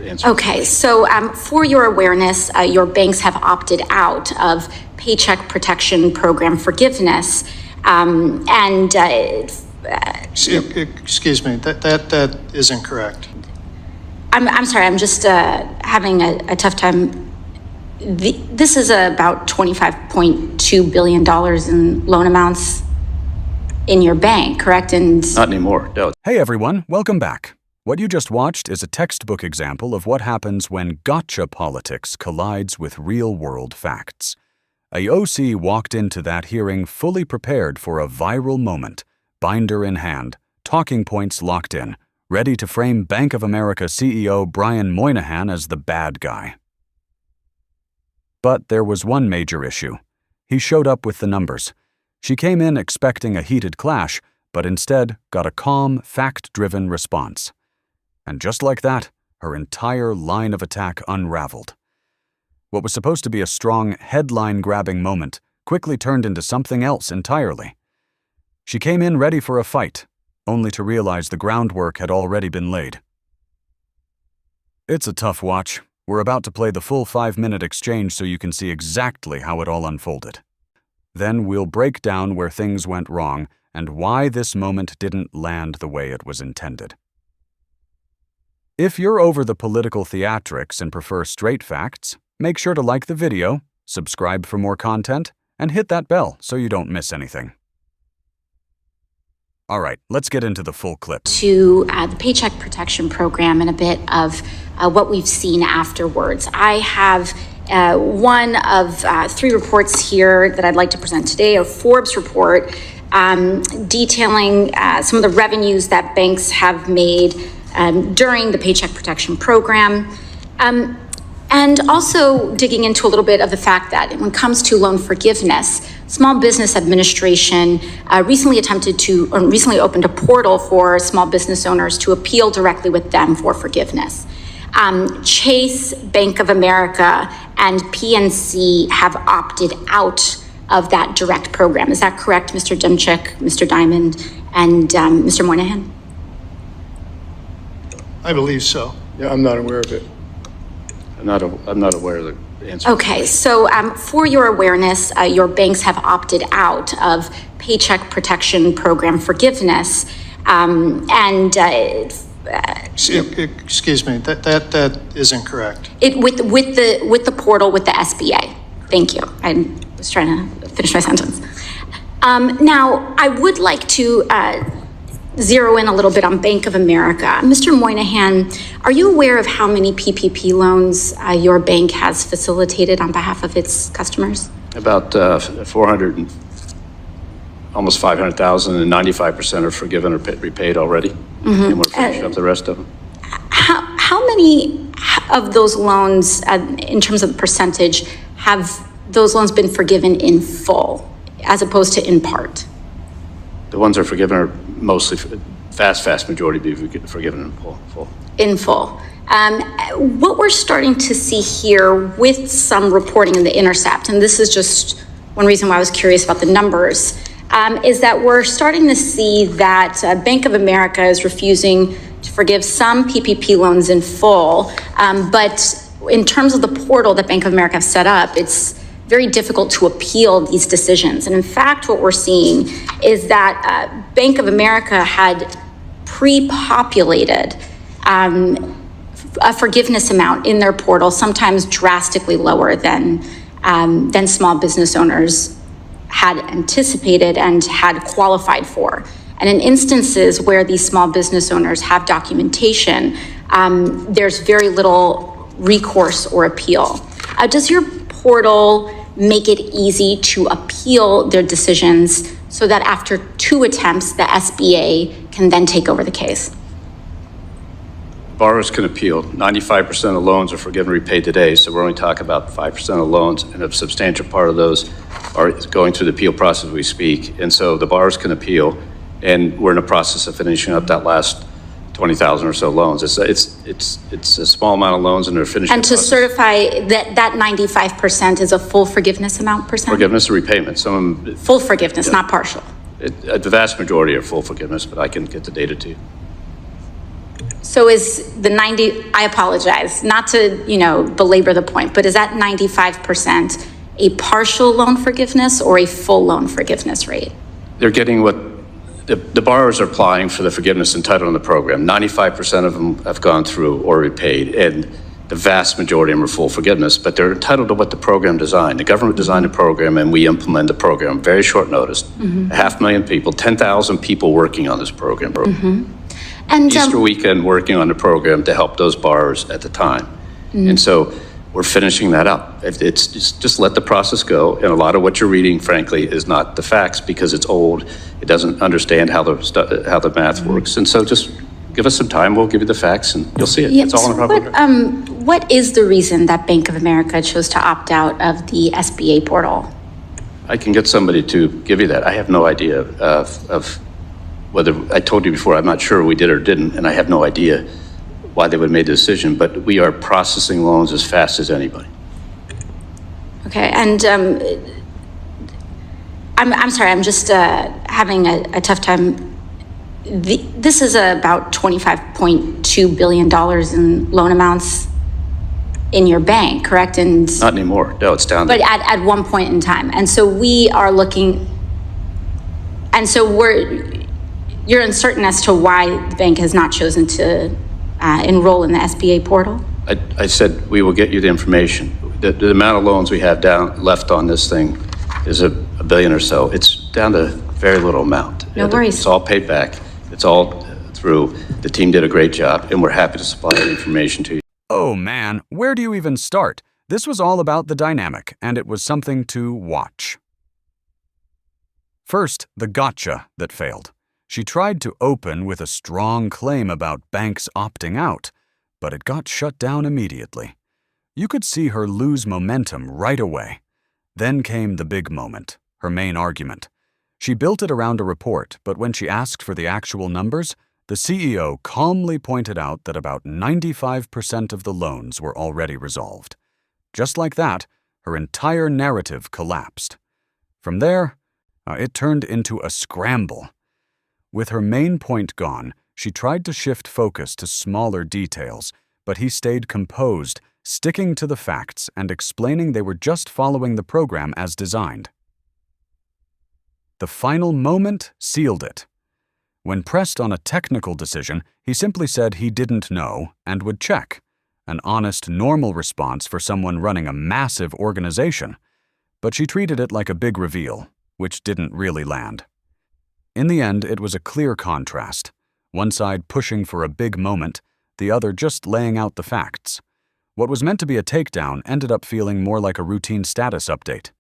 answer. Okay, so for your awareness, your banks have opted out of Paycheck Protection Program forgiveness, Excuse me, that isn't correct. I'm sorry, I'm just having a tough time. This is about $25.2 billion in loan amounts in your bank, correct? And Not anymore, no. Hey everyone, welcome back. What you just watched is a textbook example of what happens when gotcha politics collides with real-world facts. AOC walked into that hearing fully prepared for a viral moment, binder in hand, talking points locked in, ready to frame Bank of America CEO Brian Moynihan as the bad guy. But there was one major issue. He showed up with the numbers. She came in expecting a heated clash, but instead got a calm, fact-driven response. And just like that, her entire line of attack unraveled. What was supposed to be a strong, headline-grabbing moment quickly turned into something else entirely. She came in ready for a fight, only to realize the groundwork had already been laid. It's a tough watch. We're about to play the full 5-minute exchange so you can see exactly how it all unfolded. Then we'll break down where things went wrong and why this moment didn't land the way it was intended. If you're over the political theatrics and prefer straight facts, make sure to like the video, subscribe for more content, and hit that bell so you don't miss anything. All right, let's get into the full clip. to the Paycheck Protection Program and a bit of what we've seen afterwards. I have one of 3 reports here that I'd like to present today, a Forbes report detailing some of the revenues that banks have made during the Paycheck Protection Program. And also digging into a little bit of the fact that when it comes to loan forgiveness, Small Business Administration recently opened a portal for small business owners to appeal directly with them for forgiveness. Chase, Bank of America, and PNC have opted out of that direct program. Is that correct, Mr. Demchik, Mr. Diamond, and Mr. Moynihan? I believe so. Yeah, I'm not aware of it. I'm not aware of the answer. Okay, so for your awareness, your banks have opted out of Paycheck Protection Program forgiveness, Excuse me, that isn't correct. with the portal with the SBA. Thank you. I was trying to finish my sentence. Now, I would like to zero in a little bit on Bank of America. Mr. Moynihan, are you aware of how many PPP loans your bank has facilitated on behalf of its customers? About 400 and almost 500,000, and 95% are forgiven or repaid already. And we're finishing up the rest of them. How many of those loans, in terms of the percentage, have those loans been forgiven in full as opposed to in part? The ones that are forgiven are mostly, vast majority be forgiven in full. In full. What we're starting to see here with some reporting in The Intercept, and this is just one reason why I was curious about the numbers, is that we're starting to see that Bank of America is refusing to forgive some PPP loans in full, but in terms of the portal that Bank of America have set up, it's very difficult to appeal these decisions. And in fact, what we're seeing is that Bank of America had pre-populated a forgiveness amount in their portal, sometimes drastically lower than small business owners had anticipated and had qualified for. And in instances where these small business owners have documentation, there's very little recourse or appeal. Does your portal make it easy to appeal their decisions so that after 2 attempts, the SBA can then take over the case? Borrowers can appeal. 95% of loans are forgiven and repaid today, so we're only talking about 5% of loans, and a substantial part of those are going through the appeal process as we speak. And so the borrowers can appeal, and we're in the process of finishing up that last 20,000 or so loans. It's a small amount of loans, and they're finishing. And to certify that 95% is a full forgiveness amount percent? Forgiveness and repayment. Some of them, Full forgiveness, Yeah. not partial. the vast majority are full forgiveness, but I can get the data to you. So So is the 90, I apologize, not to, belabor the point, but is that 95% a partial loan forgiveness or a full loan forgiveness rate? They're getting what the borrowers are applying for the forgiveness entitled in the program. 95% of them have gone through or repaid, and the vast majority of them are full forgiveness, but they're entitled to what the program designed. The government designed the program, and we implement the program. Very short notice. 500,000 people, 10,000 people working on this program. And Easter weekend working on the program to help those borrowers at the time. And so we're finishing that up. It's just let the process go. And a lot of what you're reading, frankly, is not the facts because it's old. It doesn't understand how the math works. And so just give us some time. We'll give you the facts and you'll see it. It's all in the public. What is the reason that Bank of America chose to opt out of the SBA portal? I can get somebody to give you that. I have no idea of whether, I told you before, I'm not sure we did or didn't, and I have no idea why they would have made the decision, but we are processing loans as fast as anybody. Okay, and I'm sorry, I'm just having a tough time. This is about $25.2 billion in loan amounts in your bank, correct? And Not anymore. No, it's down. But at one point in time. And so we are looking, and so you're uncertain as to why the bank has not chosen to enroll in the SBA portal? I said we will get you the information. The amount of loans we have left on this thing is a billion or so. It's down to very little amount. No worries. It's all paid back. It's all through. The team did a great job, and we're happy to supply that information to you. Oh man, where do you even start? This was all about the dynamic, and it was something to watch. First, the gotcha that failed. She tried to open with a strong claim about banks opting out, but it got shut down immediately. You could see her lose momentum right away. Then came the big moment, her main argument. She built it around a report, but when she asked for the actual numbers, the CEO calmly pointed out that about 95% of the loans were already resolved. Just like that, her entire narrative collapsed. From there, it turned into a scramble. With her main point gone, she tried to shift focus to smaller details, but he stayed composed, sticking to the facts and explaining they were just following the program as designed. The final moment sealed it. When pressed on a technical decision, he simply said he didn't know and would check. An honest, normal response for someone running a massive organization. But she treated it like a big reveal, which didn't really land. In the end, it was a clear contrast. One side pushing for a big moment, the other just laying out the facts. What was meant to be a takedown ended up feeling more like a routine status update.